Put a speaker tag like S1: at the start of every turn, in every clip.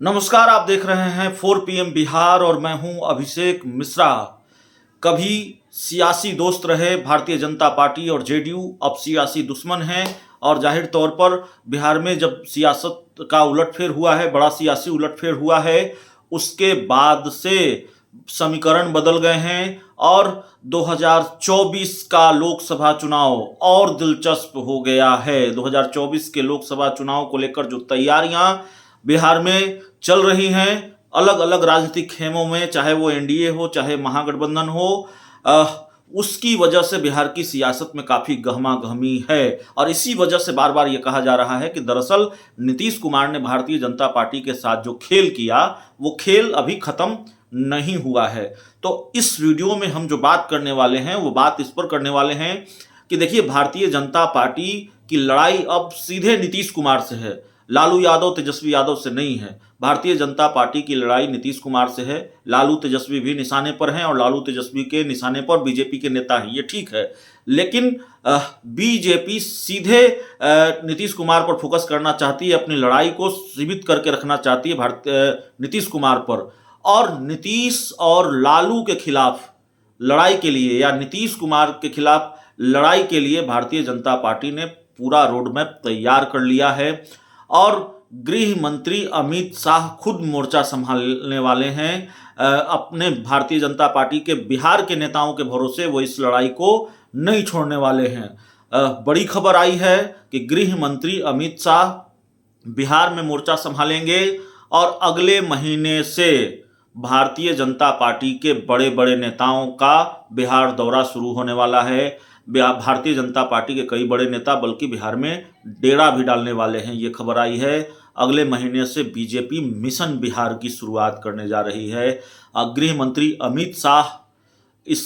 S1: नमस्कार, आप देख रहे हैं 4 PM बिहार और मैं हूं अभिषेक मिश्रा। कभी सियासी दोस्त रहे भारतीय जनता पार्टी और जेडीयू, अब सियासी दुश्मन हैं। और जाहिर तौर पर बिहार में जब सियासत का उलटफेर हुआ है, बड़ा सियासी उलटफेर हुआ है, उसके बाद से समीकरण बदल गए हैं और 2024 का लोकसभा चुनाव और दिलचस्प हो गया है। 2024 के लोकसभा चुनाव को लेकर जो तैयारियां बिहार में चल रही हैं, अलग अलग राजनीतिक खेमों में, चाहे वो एनडीए हो चाहे महागठबंधन हो, उसकी वजह से बिहार की सियासत में काफी गहमा गहमी है। और इसी वजह से बार बार ये कहा जा रहा है कि दरअसल नीतीश कुमार ने भारतीय जनता पार्टी के साथ जो खेल किया, वो खेल अभी खत्म नहीं हुआ है। तो इस वीडियो में हम जो बात करने वाले हैं, वो बात इस पर करने वाले हैं कि देखिए, भारतीय जनता पार्टी की लड़ाई अब सीधे नीतीश कुमार से है, लालू यादव तेजस्वी यादव से नहीं है। भारतीय जनता पार्टी की लड़ाई नीतीश कुमार से है। लालू तेजस्वी भी निशाने पर हैं और लालू तेजस्वी के निशाने पर बीजेपी के नेता हैं, ये ठीक है। लेकिन बीजेपी सीधे नीतीश कुमार पर फोकस करना चाहती है, अपनी लड़ाई को सीमित करके रखना चाहती है नीतीश कुमार पर। और नीतीश और लालू के खिलाफ लड़ाई के लिए या नीतीश कुमार के खिलाफ लड़ाई के लिए भारतीय जनता पार्टी ने पूरा रोड मैप तैयार कर लिया है। और गृह मंत्री अमित शाह खुद मोर्चा संभालने वाले हैं। अपने भारतीय जनता पार्टी के बिहार के नेताओं के भरोसे वो इस लड़ाई को नहीं छोड़ने वाले हैं। बड़ी खबर आई है कि गृह मंत्री अमित शाह बिहार में मोर्चा संभालेंगे और अगले महीने से भारतीय जनता पार्टी के बड़े बड़े नेताओं का बिहार दौरा शुरू होने वाला है। भारतीय जनता पार्टी के कई बड़े नेता बल्कि बिहार में डेरा भी डालने वाले हैं, ये खबर आई है। अगले महीने से बीजेपी मिशन बिहार की शुरुआत करने जा रही है। गृह मंत्री अमित शाह इस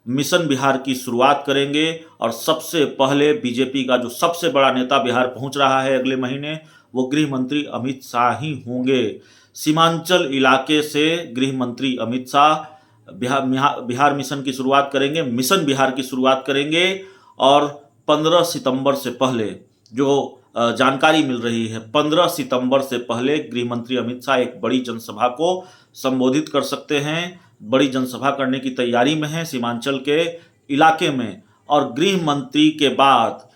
S1: मिशन बिहार की शुरुआत करेंगे और सबसे पहले बीजेपी का जो सबसे बड़ा नेता बिहार पहुंच रहा है अगले महीने, वो गृह मंत्री अमित शाह ही होंगे। सीमांचल इलाके से गृह मंत्री अमित शाह बिहार मिशन की शुरुआत करेंगे, मिशन बिहार की शुरुआत करेंगे। और 15 सितंबर से पहले जो जानकारी मिल रही है, 15 सितंबर से पहले गृह मंत्री अमित शाह एक बड़ी जनसभा को संबोधित कर सकते हैं। बड़ी जनसभा करने की तैयारी में है सीमांचल के इलाके में। और गृह मंत्री के बाद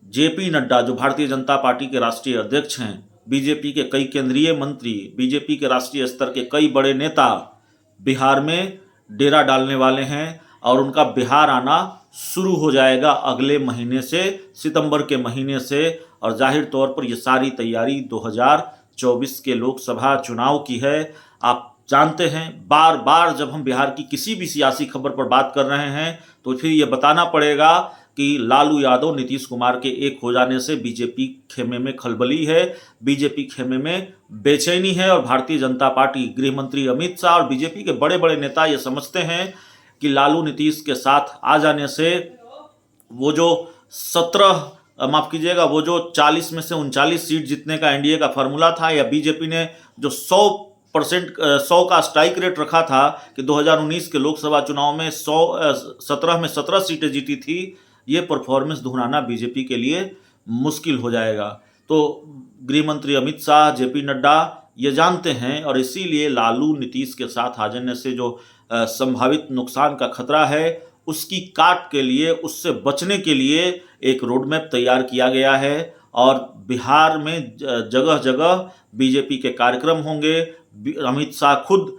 S1: जेपी नड्डा, जो भारतीय जनता पार्टी के राष्ट्रीय अध्यक्ष हैं, बीजेपी के कई केंद्रीय मंत्री, बीजेपी के राष्ट्रीय स्तर के कई बड़े नेता बिहार में डेरा डालने वाले हैं और उनका बिहार आना शुरू हो जाएगा अगले महीने से, सितंबर के महीने से। और जाहिर तौर पर यह सारी तैयारी 2024 के लोकसभा चुनाव की है। आप जानते हैं, बार बार जब हम बिहार की किसी भी सियासी खबर पर बात कर रहे हैं तो फिर यह बताना पड़ेगा कि लालू यादव नीतीश कुमार के एक हो जाने से बीजेपी खेमे में खलबली है, बीजेपी खेमे में बेचैनी है। और भारतीय जनता पार्टी, गृह मंत्री अमित शाह और बीजेपी के बड़े बड़े नेता ये समझते हैं कि लालू नीतीश के साथ आ जाने से वो जो 40 में से 39 सीट जीतने का एनडीए का फार्मूला था, या बीजेपी ने जो 100 का स्ट्राइक रेट रखा था कि 2019 के लोकसभा चुनाव में 17 में 17 सीटें जीती थी, ये परफॉर्मेंस दोहराना बीजेपी के लिए मुश्किल हो जाएगा। तो गृह मंत्री अमित शाह, जेपी नड्डा ये जानते हैं और इसीलिए लालू नीतीश के साथ आ जाने से जो संभावित नुकसान का खतरा है, उसकी काट के लिए, उससे बचने के लिए एक रोड मैप तैयार किया गया है। और बिहार में जगह जगह बीजेपी के कार्यक्रम होंगे। अमित शाह खुद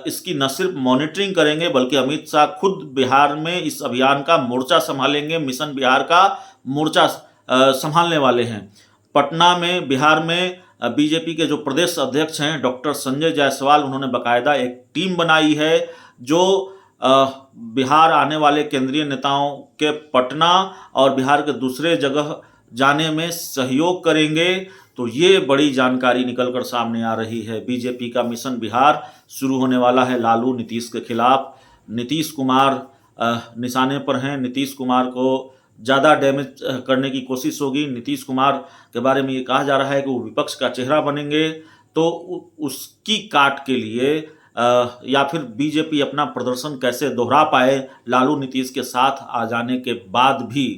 S1: इसकी न सिर्फ मॉनिटरिंग करेंगे बल्कि अमित शाह खुद बिहार में इस अभियान का मोर्चा संभालेंगे, मिशन बिहार का मोर्चा संभालने वाले हैं। पटना में, बिहार में बीजेपी के जो प्रदेश अध्यक्ष हैं डॉक्टर संजय जायसवाल, उन्होंने बाकायदा एक टीम बनाई है जो बिहार आने वाले केंद्रीय नेताओं के पटना और बिहार के दूसरे जगह जाने में सहयोग करेंगे। तो ये बड़ी जानकारी निकलकर सामने आ रही है। बीजेपी का मिशन बिहार शुरू होने वाला है लालू नीतीश के खिलाफ। नीतीश कुमार निशाने पर हैं, नीतीश कुमार को ज़्यादा डैमेज करने की कोशिश होगी। नीतीश कुमार के बारे में ये कहा जा रहा है कि वो विपक्ष का चेहरा बनेंगे, तो उसकी काट के लिए या फिर बीजेपी अपना प्रदर्शन कैसे दोहरा पाए लालू नीतीश के साथ आ जाने के बाद भी,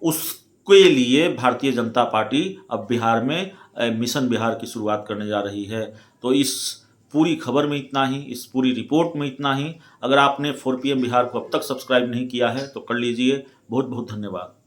S1: उसके लिए भारतीय जनता पार्टी अब बिहार में मिशन बिहार की शुरुआत करने जा रही है। तो इस पूरी खबर में इतना ही, इस पूरी रिपोर्ट में इतना ही। अगर आपने 4 PM बिहार को अब तक सब्सक्राइब नहीं किया है तो कर लीजिए। बहुत बहुत धन्यवाद।